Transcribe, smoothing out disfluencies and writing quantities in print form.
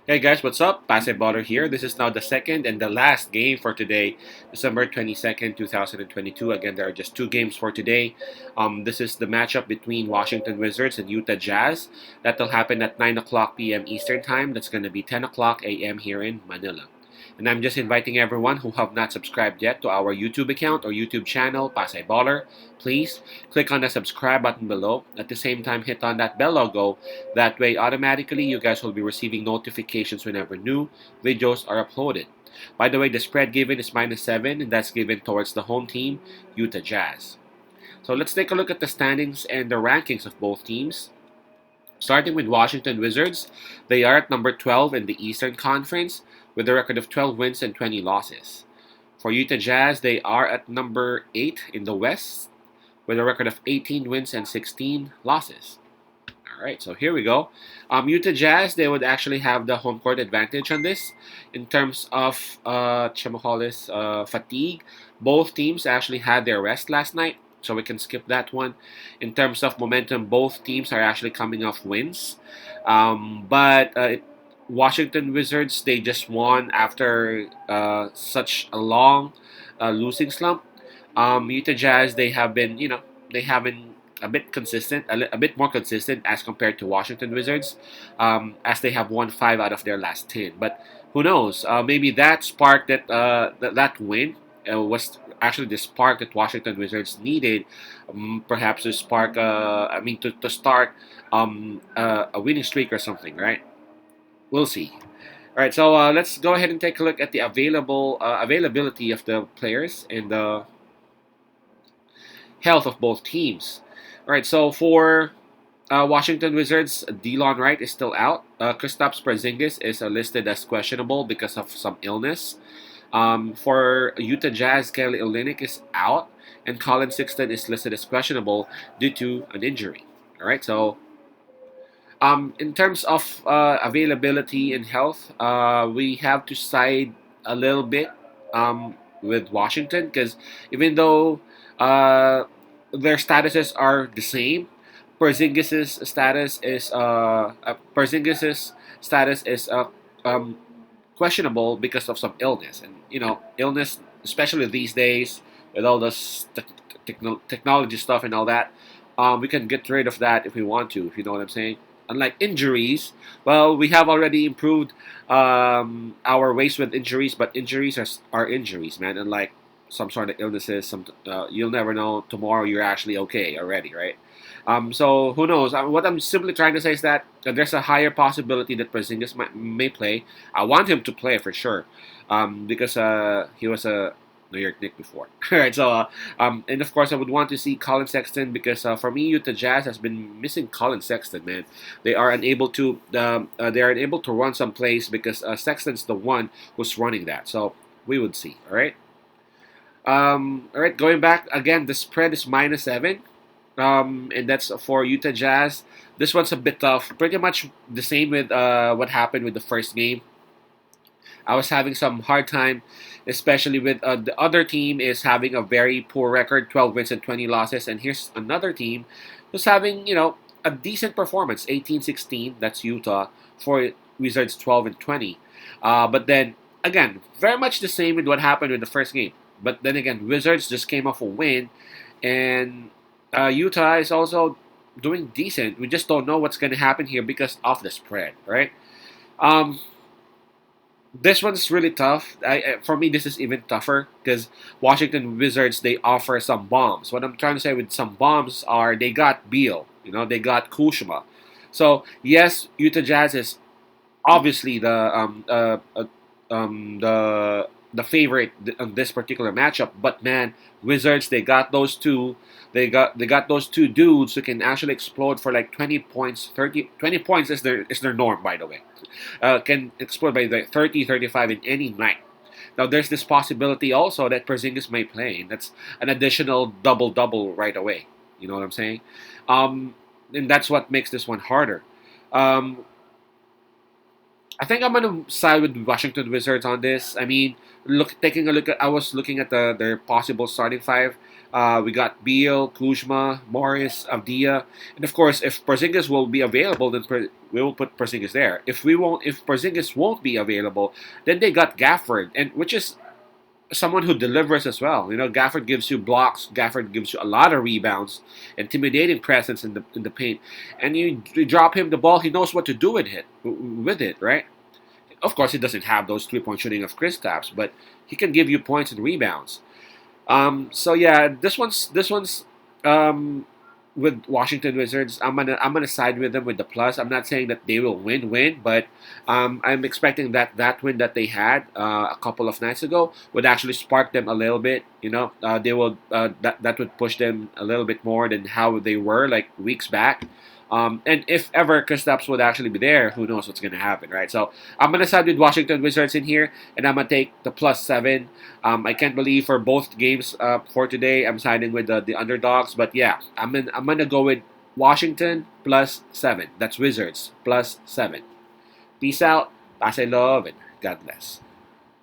Hey guys, what's up? Baller here. This is now the second and the last game for today, December 22nd, 2022. Again, there are just two games for today. This is the matchup between Washington Wizards and Utah Jazz. That'll happen at 9 o'clock p.m. Eastern Time. That's going to be 10 o'clock a.m. here in Manila. And I'm just inviting everyone who have not subscribed yet to our YouTube account or YouTube channel, Pasay Baller. Please click on the subscribe button below. At the same time, hit on that bell logo. That way, automatically, you guys will be receiving notifications whenever new videos are uploaded. By the way, the spread given is -7, and that's given towards the home team, Utah Jazz. So let's take a look at the standings and the rankings of both teams. Starting with Washington Wizards, they are at number 12 in the Eastern Conference with a record of 12 wins and 20 losses. For Utah Jazz, they are at number 8 in the West with a record of 18 wins and 16 losses. All right, so here we go. Utah Jazz, they would actually have the home court advantage on this in terms of fatigue. Both teams actually had their rest last night, so we can skip that one. In terms of momentum, both teams are actually coming off wins. But Washington Wizards, they just won after such a long losing slump. Utah Jazz, they have been, they have been a bit consistent, a bit more consistent as compared to Washington Wizards, as they have won 5 out of their last 10. But who knows? Maybe that spark that win was actually the spark that Washington Wizards needed, perhaps to spark. To start a winning streak or something, right? We'll see. All right, so let's go ahead and take a look at the availability of the players and the health of both teams. All right, so for Washington Wizards, Delon Wright is still out. Kristaps Porzingis is listed as questionable because of some illness. For Utah Jazz, Kelly Olynyk is out, and Colin Sexton is listed as questionable due to an injury. All right, so in terms of availability and health, we have to side a little bit with Washington because even though their statuses are the same, Porzingis's status is um, questionable because of some illness, and illness, especially these days with all this technology stuff and all that. We can get rid of that if we want to, if you know what I'm saying. Unlike injuries, well, we have already improved our ways with injuries, but injuries are injuries, man. Unlike some sort of illnesses, you'll never know tomorrow you're actually okay already, right? So who knows? What I'm simply trying to say is that there's a higher possibility that Porzingis may play. I want him to play for sure, because he was a New York Knicks before. All right, so and of course I would want to see Colin Sexton because for me Utah Jazz has been missing Colin Sexton. Man, they are unable to run some plays because Sexton's the one who's running that. So we would see. All right. All right, going back again, the spread is -7, and that's for Utah Jazz. This one's a bit tough. Pretty much the same with what happened with the first game. I was having some hard time, especially with the other team is having a very poor record, 12 wins and 20 losses, and here's another team who's having a decent performance, 18-16. That's Utah for Wizards 12 and 20. But then again, very much the same with what happened with the first game. But then again, Wizards just came off a win, and Utah is also doing decent. We just don't know what's going to happen here because of the spread, right? Um, this one's really tough. For me, this is even tougher because Washington Wizards, they offer some bombs. What I'm trying to say with some bombs are they got Beal, they got Kuzma. So yes, Utah Jazz is obviously the favorite on this particular matchup. But man, Wizards, they got those two. They got those two dudes who can actually explode for like 20 points. 20 points is their norm, by the way. Can explode by the 30, 35 in any night. Now there's this possibility also that Porzingis may play, and that's an additional double right away. You know what I'm saying? And that's what makes this one harder. Um, I think I'm gonna side with Washington Wizards on this. I mean, taking a look at, I was looking at their possible starting five. We got Beal, Kuzma, Morris, Avdia, and of course, if Porzingis will be available, then we will put Porzingis there. If Porzingis won't be available, then they got Gafford, and which is someone who delivers as well. Gafford gives you blocks. Gafford gives you a lot of rebounds, intimidating presence in the paint, and you drop him the ball. He knows what to do with it, right? Of course, he doesn't have those 3-point shooting of Kristaps, but he can give you points and rebounds. So yeah, this one's um, with Washington Wizards. I'm gonna side with them with the plus. I'm not saying that they will win, but I'm expecting that win that they had a couple of nights ago would actually spark them a little bit. They will that would push them a little bit more than how they were like weeks back. And if ever Kristaps would actually be there, who knows what's gonna happen, right? So I'm gonna side with Washington Wizards in here, and I'm gonna take the +7. I can't believe for both games for today, I'm siding with the underdogs. But yeah, I'm gonna go with Washington +7. That's Wizards +7. Peace out. Pase love and God bless.